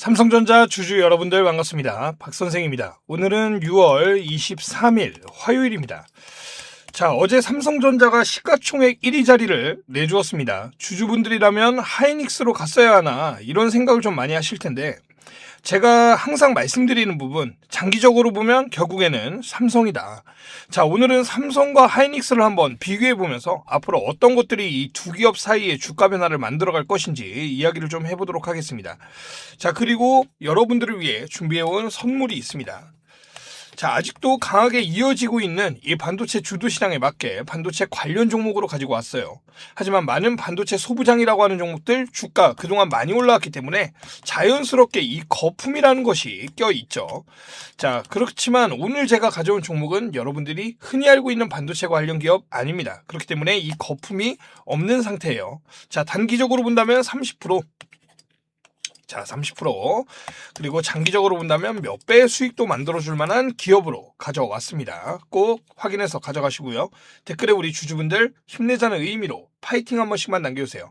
삼성전자 주주 여러분들 반갑습니다. 박선생입니다. 오늘은 6월 23일 화요일입니다. 자, 어제 삼성전자가 시가총액 1위 자리를 내주었습니다. 주주분들이라면 하이닉스로 갔어야 하나 이런 생각을 좀 많이 하실 텐데 제가 항상 말씀드리는 부분, 장기적으로 보면 결국에는 삼성이다. 자, 오늘은 삼성과 하이닉스를 한번 비교해보면서 앞으로 어떤 것들이 이 두 기업 사이의 주가 변화를 만들어갈 것인지 이야기를 좀 해보도록 하겠습니다. 자, 그리고 여러분들을 위해 준비해온 선물이 있습니다. 자, 아직도 강하게 이어지고 있는 이 반도체 주도 시장에 맞게 반도체 관련 종목으로 가지고 왔어요. 하지만 많은 반도체 소부장이라고 하는 종목들 주가 그동안 많이 올라왔기 때문에 자연스럽게 이 거품이라는 것이 껴있죠. 자, 그렇지만 오늘 제가 가져온 종목은 여러분들이 흔히 알고 있는 반도체 관련 기업 아닙니다. 그렇기 때문에 이 거품이 없는 상태예요. 자, 단기적으로 본다면 30%. 자, 30%. 그리고 장기적으로 본다면 몇 배의 수익도 만들어줄 만한 기업으로 가져왔습니다. 꼭 확인해서 가져가시고요. 댓글에 우리 주주분들 힘내자는 의미로 파이팅 한 번씩만 남겨주세요.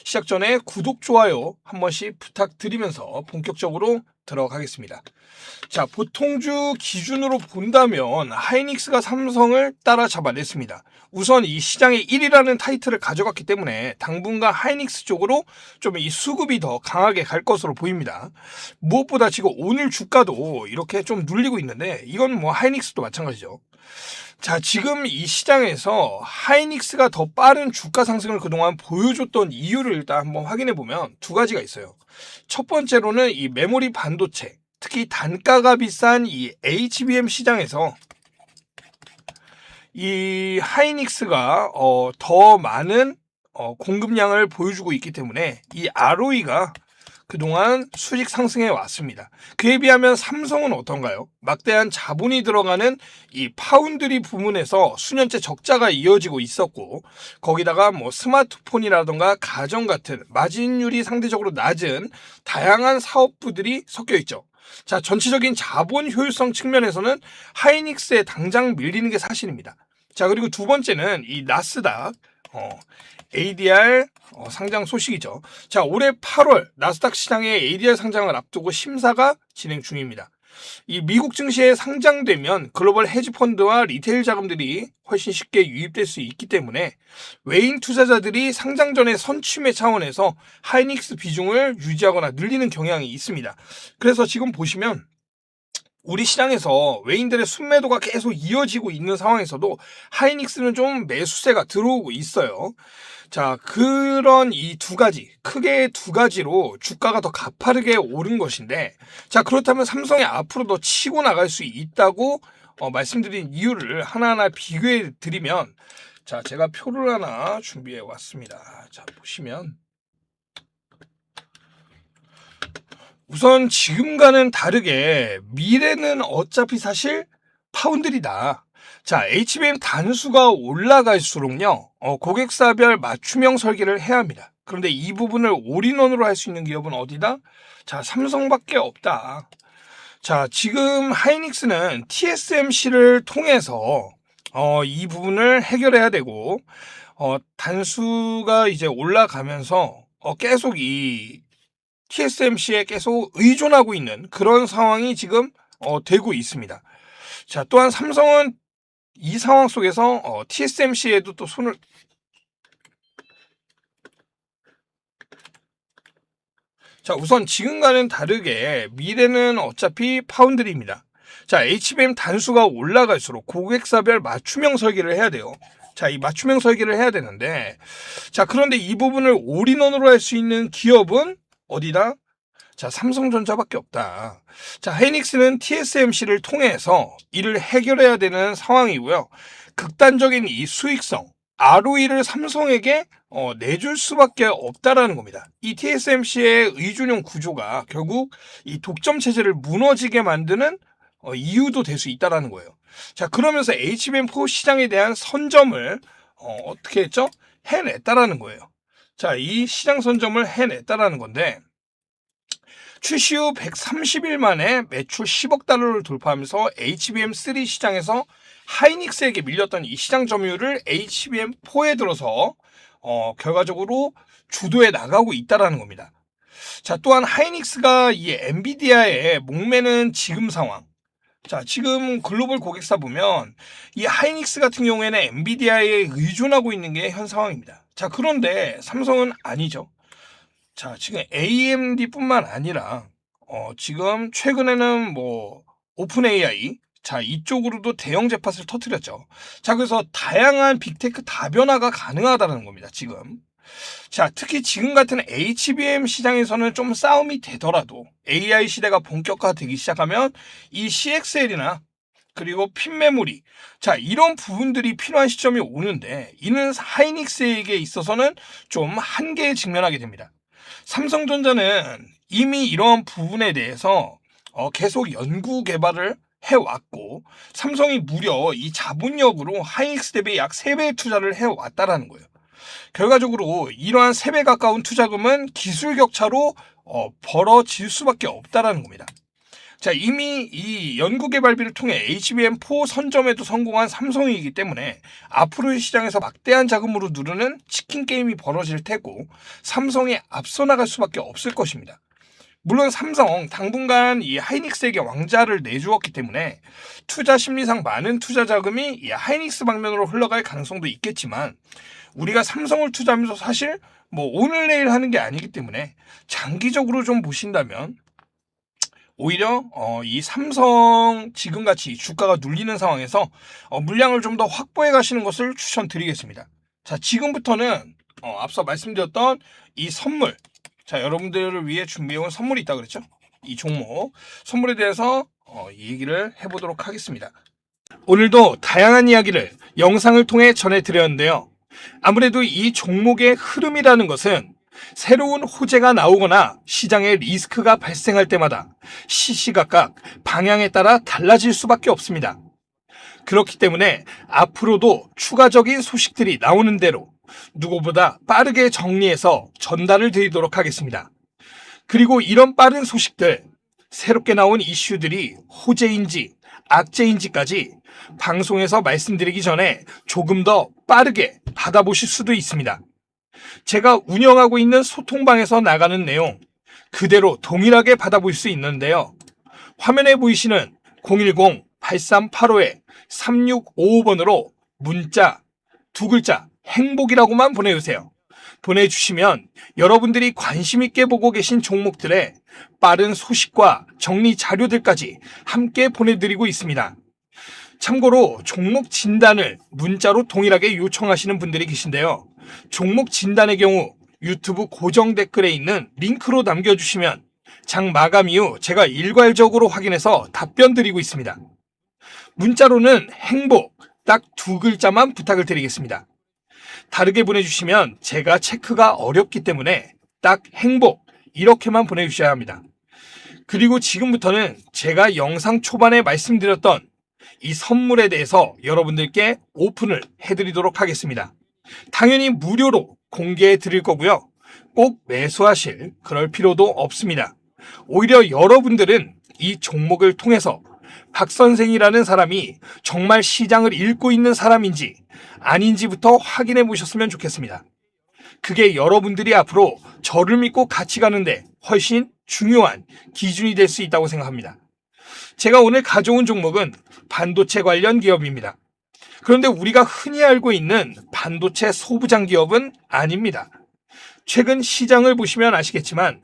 시작 전에 구독, 좋아요 한 번씩 부탁드리면서 본격적으로 들어가겠습니다. 자, 보통주 기준으로 본다면 하이닉스가 삼성을 따라잡아냈습니다. 우선 이 시장의 1위라는 타이틀을 가져갔기 때문에 당분간 하이닉스 쪽으로 좀 이 수급이 더 강하게 갈 것으로 보입니다. 무엇보다 지금 오늘 주가도 이렇게 좀 눌리고 있는데 이건 뭐 하이닉스도 마찬가지죠. 자, 지금 이 시장에서 하이닉스가 더 빠른 주가 상승을 그동안 보여줬던 이유를 일단 한번 확인해 보면 두 가지가 있어요. 첫 번째로는 이 메모리 반도체, 특히 단가가 비싼 이 HBM 시장에서 이 하이닉스가 더 많은 공급량을 보여주고 있기 때문에 이 ROE가 그동안 수직 상승해 왔습니다. 그에 비하면 삼성은 어떤가요? 막대한 자본이 들어가는 이 파운드리 부문에서 수년째 적자가 이어지고 있었고 거기다가 뭐 스마트폰이라던가 가전 같은 마진율이 상대적으로 낮은 다양한 사업부들이 섞여 있죠. 자, 전체적인 자본 효율성 측면에서는 하이닉스에 당장 밀리는 게 사실입니다. 자, 그리고 두 번째는 이 나스닥 ADR 상장 소식이죠. 자, 올해 8월 나스닥 시장의 ADR 상장을 앞두고 심사가 진행 중입니다. 이 미국 증시에 상장되면 글로벌 헤지펀드와 리테일 자금들이 훨씬 쉽게 유입될 수 있기 때문에 외인 투자자들이 상장 전에 선취매 차원에서 하이닉스 비중을 유지하거나 늘리는 경향이 있습니다. 그래서 지금 보시면 우리 시장에서 외인들의 순매도가 계속 이어지고 있는 상황에서도 하이닉스는 좀 매수세가 들어오고 있어요. 자, 그런 이 두 가지, 크게 두 가지로 주가가 더 가파르게 오른 것인데, 자, 그렇다면 삼성이 앞으로 더 치고 나갈 수 있다고 말씀드린 이유를 하나하나 비교해 드리면, 자, 제가 표를 하나 준비해 왔습니다. 자, 보시면 우선 지금과는 다르게 미래는 어차피 사실 파운드리다. 자, HBM 단수가 올라갈수록요, 고객사별 맞춤형 설계를 해야 합니다. 그런데 이 부분을 올인원으로 할 수 있는 기업은 어디다? 자, 삼성밖에 없다. 자, 지금 하이닉스는 TSMC를 통해서 이 부분을 해결해야 되고, 단수가 이제 올라가면서 계속 이 TSMC에 계속 의존하고 있는 그런 상황이 지금 되고 있습니다. 자, 또한 삼성은 이 상황 속에서 TSMC에도 또 손을 자, 우선 지금과는 다르게 미래는 어차피 파운드리입니다. 자, HBM 단수가 올라갈수록 고객사별 맞춤형 설계를 해야 돼요. 자, 이 맞춤형 설계를 해야 되는데 자, 그런데 이 부분을 올인원으로 할 수 있는 기업은 어디다? 자, 삼성전자밖에 없다. 자, 하이닉스는 TSMC를 통해서 이를 해결해야 되는 상황이고요. 극단적인 이 수익성, ROE를 삼성에게 내줄 수밖에 없다라는 겁니다. 이 TSMC의 의존형 구조가 결국 이 독점 체제를 무너지게 만드는 이유도 될 수 있다라는 거예요. 자, 그러면서 HBM4 시장에 대한 선점을 어떻게 했죠? 해냈다라는 거예요. 자, 이 시장 선점을 해냈다라는 건데 출시 후 130일 만에 매출 10억 달러를 돌파하면서 HBM3 시장에서 하이닉스에게 밀렸던 이 시장 점유율을 HBM4에 들어서 결과적으로 주도해 나가고 있다라는 겁니다. 자, 또한 하이닉스가 이 엔비디아에 목매는 지금 상황. 자, 지금 글로벌 고객사 보면 이 하이닉스 같은 경우에는 엔비디아에 의존하고 있는 게 현 상황입니다. 자, 그런데 삼성은 아니죠. 자, 지금 AMD뿐만 아니라 지금 최근에는 뭐 오픈 AI, 자, 이쪽으로도 대형 제팟을 터뜨렸죠. 자, 그래서 다양한 빅테크 다변화가 가능하다는 겁니다, 지금. 자, 특히 지금 같은 HBM 시장에서는 좀 싸움이 되더라도 AI 시대가 본격화되기 시작하면 이 CXL이나 그리고 핀 메모리, 자, 이런 부분들이 필요한 시점이 오는데 이는 하이닉스에게 있어서는 좀 한계에 직면하게 됩니다. 삼성전자는 이미 이런 부분에 대해서 계속 연구 개발을 해왔고, 삼성이 무려 이 자본력으로 하이닉스 대비 약 3배 투자를 해왔다라는 거예요. 결과적으로 이러한 3배 가까운 투자금은 기술 격차로 벌어질 수밖에 없다라는 겁니다. 자, 이미 이 연구개발비를 통해 HBM4 선점에도 성공한 삼성이기 때문에 앞으로의 시장에서 막대한 자금으로 누르는 치킨 게임이 벌어질 테고 삼성이 앞서 나갈 수밖에 없을 것입니다. 물론 삼성 당분간 이 하이닉스에게 왕자를 내주었기 때문에 투자 심리상 많은 투자 자금이 이 하이닉스 방면으로 흘러갈 가능성도 있겠지만 우리가 삼성을 투자하면서 사실 뭐 오늘 내일 하는 게 아니기 때문에 장기적으로 좀 보신다면 오히려 이 삼성 지금같이 주가가 눌리는 상황에서 물량을 좀 더 확보해 가시는 것을 추천드리겠습니다. 자, 지금부터는 앞서 말씀드렸던 이 선물, 자, 여러분들을 위해 준비해온 선물이 있다 그랬죠? 이 종목 선물에 대해서 이 얘기를 해보도록 하겠습니다. 오늘도 다양한 이야기를 영상을 통해 전해드렸는데요. 아무래도 이 종목의 흐름이라는 것은 새로운 호재가 나오거나 시장에 리스크가 발생할 때마다 시시각각 방향에 따라 달라질 수밖에 없습니다. 그렇기 때문에 앞으로도 추가적인 소식들이 나오는 대로 누구보다 빠르게 정리해서 전달을 드리도록 하겠습니다. 그리고 이런 빠른 소식들, 새롭게 나온 이슈들이 호재인지 악재인지까지 방송에서 말씀드리기 전에 조금 더 빠르게 받아보실 수도 있습니다. 제가 운영하고 있는 소통방에서 나가는 내용 그대로 동일하게 받아볼 수 있는데요. 화면에 보이시는 010-8385-3655번으로 문자 2글자 행복이라고만 보내주세요. 보내주시면 여러분들이 관심 있게 보고 계신 종목들의 빠른 소식과 정리 자료들까지 함께 보내드리고 있습니다. 참고로 종목 진단을 문자로 동일하게 요청하시는 분들이 계신데요. 종목 진단의 경우 유튜브 고정 댓글에 있는 링크로 남겨주시면 장 마감 이후 제가 일괄적으로 확인해서 답변 드리고 있습니다. 문자로는 행복 딱 2글자만 부탁을 드리겠습니다. 다르게 보내주시면 제가 체크가 어렵기 때문에 딱 행복 이렇게만 보내주셔야 합니다. 그리고 지금부터는 제가 영상 초반에 말씀드렸던 이 선물에 대해서 여러분들께 오픈을 해드리도록 하겠습니다. 당연히 무료로 공개해 드릴 거고요. 꼭 매수하실 그럴 필요도 없습니다. 오히려 여러분들은 이 종목을 통해서 박 선생이라는 사람이 정말 시장을 읽고 있는 사람인지 아닌지부터 확인해 보셨으면 좋겠습니다. 그게 여러분들이 앞으로 저를 믿고 같이 가는데 훨씬 중요한 기준이 될 수 있다고 생각합니다. 제가 오늘 가져온 종목은 반도체 관련 기업입니다. 그런데 우리가 흔히 알고 있는 반도체 소부장 기업은 아닙니다. 최근 시장을 보시면 아시겠지만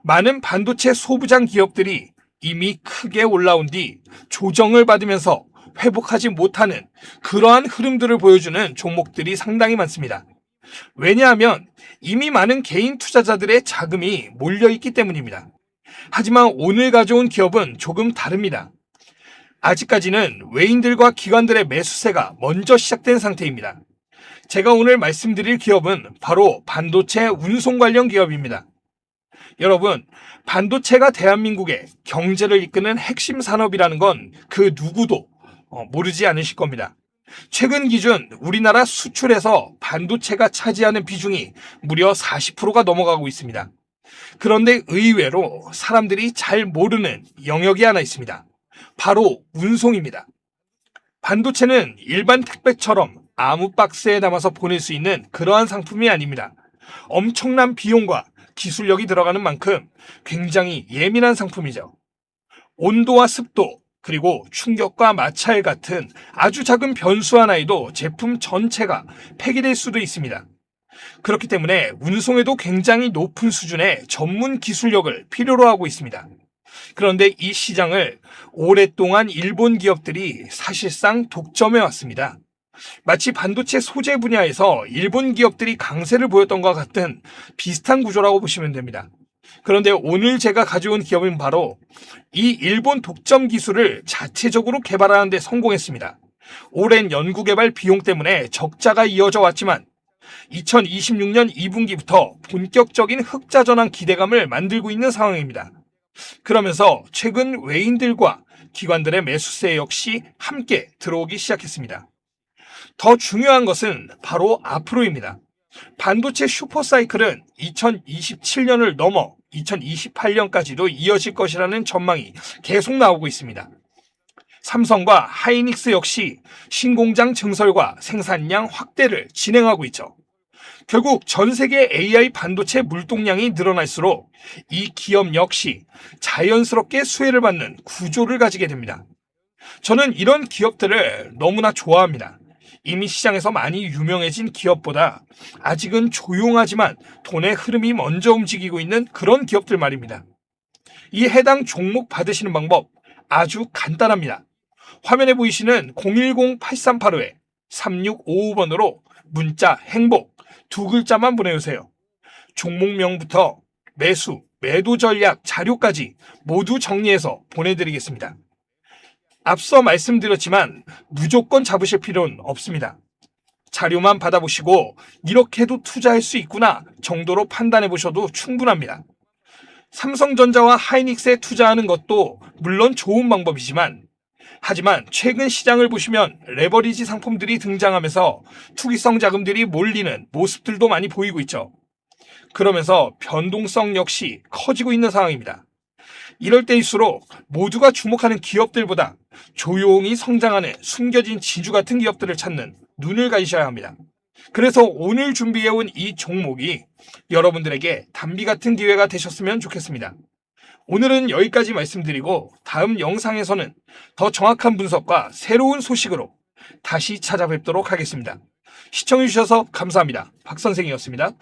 많은 반도체 소부장 기업들이 이미 크게 올라온 뒤 조정을 받으면서 회복하지 못하는 그러한 흐름들을 보여주는 종목들이 상당히 많습니다. 왜냐하면 이미 많은 개인 투자자들의 자금이 몰려있기 때문입니다. 하지만 오늘 가져온 기업은 조금 다릅니다. 아직까지는 외인들과 기관들의 매수세가 먼저 시작된 상태입니다. 제가 오늘 말씀드릴 기업은 바로 반도체 운송 관련 기업입니다. 여러분, 반도체가 대한민국의 경제를 이끄는 핵심 산업이라는 건 그 누구도 모르지 않으실 겁니다. 최근 기준 우리나라 수출에서 반도체가 차지하는 비중이 무려 40%가 넘어가고 있습니다. 그런데 의외로 사람들이 잘 모르는 영역이 하나 있습니다. 바로 운송입니다. 반도체는 일반 택배처럼 아무 박스에 담아서 보낼 수 있는 그러한 상품이 아닙니다. 엄청난 비용과 기술력이 들어가는 만큼 굉장히 예민한 상품이죠. 온도와 습도, 그리고 충격과 마찰 같은 아주 작은 변수 하나에도 제품 전체가 폐기될 수도 있습니다. 그렇기 때문에 운송에도 굉장히 높은 수준의 전문 기술력을 필요로 하고 있습니다. 그런데 이 시장을 오랫동안 일본 기업들이 사실상 독점해 왔습니다. 마치 반도체 소재 분야에서 일본 기업들이 강세를 보였던 것과 같은 비슷한 구조라고 보시면 됩니다. 그런데 오늘 제가 가져온 기업은 바로 이 일본 독점 기술을 자체적으로 개발하는 데 성공했습니다. 오랜 연구개발 비용 때문에 적자가 이어져 왔지만 2026년 2분기부터 본격적인 흑자 전환 기대감을 만들고 있는 상황입니다. 그러면서 최근 외인들과 기관들의 매수세 역시 함께 들어오기 시작했습니다. 더 중요한 것은 바로 앞으로입니다. 반도체 슈퍼사이클은 2027년을 넘어 2028년까지도 이어질 것이라는 전망이 계속 나오고 있습니다. 삼성과 하이닉스 역시 신공장 증설과 생산량 확대를 진행하고 있죠. 결국 전 세계 AI 반도체 물동량이 늘어날수록 이 기업 역시 자연스럽게 수혜를 받는 구조를 가지게 됩니다. 저는 이런 기업들을 너무나 좋아합니다. 이미 시장에서 많이 유명해진 기업보다 아직은 조용하지만 돈의 흐름이 먼저 움직이고 있는 그런 기업들 말입니다. 이 해당 종목 받으시는 방법 아주 간단합니다. 화면에 보이시는 010-8385-3655번으로 문자 행복 두 글자만 보내주세요. 종목명부터 매수, 매도 전략, 자료까지 모두 정리해서 보내드리겠습니다. 앞서 말씀드렸지만 무조건 잡으실 필요는 없습니다. 자료만 받아보시고 이렇게도 투자할 수 있구나 정도로 판단해 보셔도 충분합니다. 삼성전자와 하이닉스에 투자하는 것도 물론 좋은 방법이지만 하지만 최근 시장을 보시면 레버리지 상품들이 등장하면서 투기성 자금들이 몰리는 모습들도 많이 보이고 있죠. 그러면서 변동성 역시 커지고 있는 상황입니다. 이럴 때일수록 모두가 주목하는 기업들보다 조용히 성장하는 숨겨진 지주 같은 기업들을 찾는 눈을 가지셔야 합니다. 그래서 오늘 준비해온 이 종목이 여러분들에게 단비 같은 기회가 되셨으면 좋겠습니다. 오늘은 여기까지 말씀드리고 다음 영상에서는 더 정확한 분석과 새로운 소식으로 다시 찾아뵙도록 하겠습니다. 시청해주셔서 감사합니다. 박 선생이었습니다.